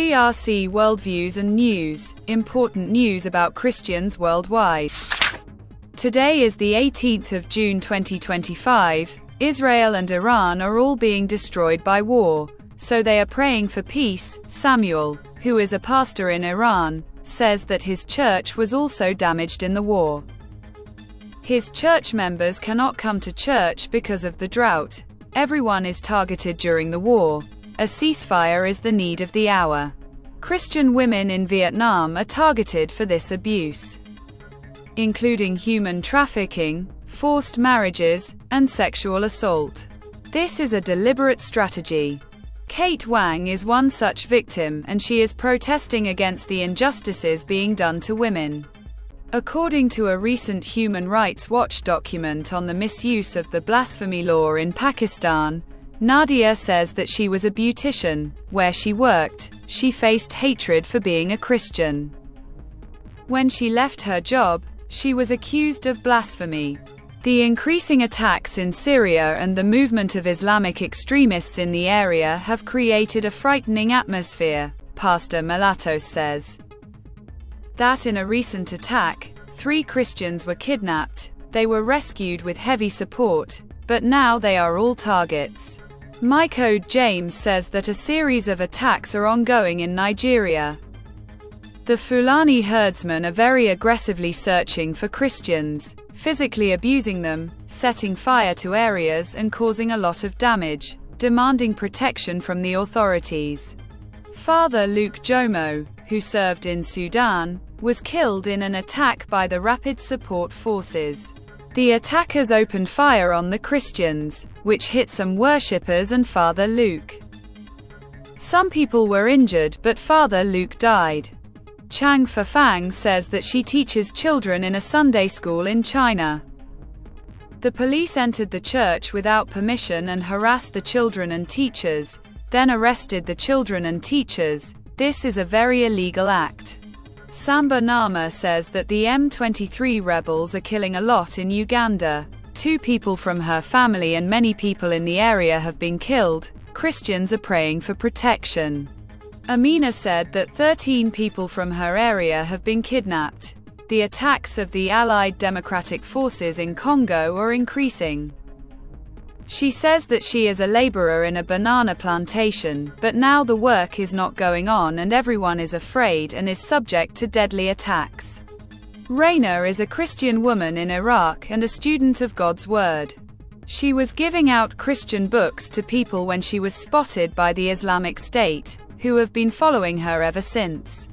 CRC Worldviews and News, important news about Christians worldwide. Today is the 18th of June 2025. Israel and Iran are all being destroyed by war, so they are praying for peace. Samuel, who is a pastor in Iran, says that his church was also damaged in the war. His church members cannot come to church because of the drought. Everyone is targeted during the war. A ceasefire is the need of the hour. Christian women in Vietnam are targeted for this abuse, including human trafficking, forced marriages, and sexual assault. This is a deliberate strategy. Kate Wang is one such victim, and she is protesting against the injustices being done to women. According to a recent Human Rights Watch document on the misuse of the blasphemy law in Pakistan, Nadia says that she was a beautician. Where she worked, she faced hatred for being a Christian. When she left her job, she was accused of blasphemy. The increasing attacks in Syria and the movement of Islamic extremists in the area have created a frightening atmosphere, Pastor Malatos says. That in a recent attack, 3 Christians were kidnapped. They were rescued with heavy support, but now they are all targets. Michael James says that a series of attacks are ongoing in Nigeria. The Fulani herdsmen are very aggressively searching for Christians, physically abusing them, setting fire to areas and causing a lot of damage, demanding protection from the authorities. Father Luke Jomo, who served in Sudan, was killed in an attack by the Rapid Support Forces. The attackers opened fire on the Christians, which hit some worshippers and Father Luke. Some people were injured, but Father Luke died. Chang Fafang says that she teaches children in a Sunday school in China. The police entered the church without permission and harassed the children and teachers, then arrested the children and teachers. This is a very illegal act. Samba Nama says that the M23 rebels are killing a lot in Uganda. 2 people from her family and many people in the area have been killed. Christians are praying for protection. Amina said that 13 people from her area have been kidnapped. The attacks of the Allied Democratic Forces in Congo are increasing. She says that she is a laborer in a banana plantation, but now the work is not going on and everyone is afraid and is subject to deadly attacks. Raina is a Christian woman in Iraq and a student of God's Word. She was giving out Christian books to people when she was spotted by the Islamic State, who have been following her ever since.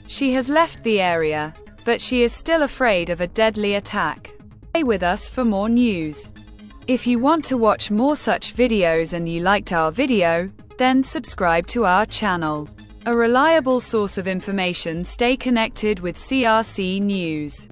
She has left the area, but she is still afraid of a deadly attack. Stay with us for more news. If you want to watch more such videos and you liked our video, then subscribe to our channel. A reliable source of information. Stay connected with CRC News.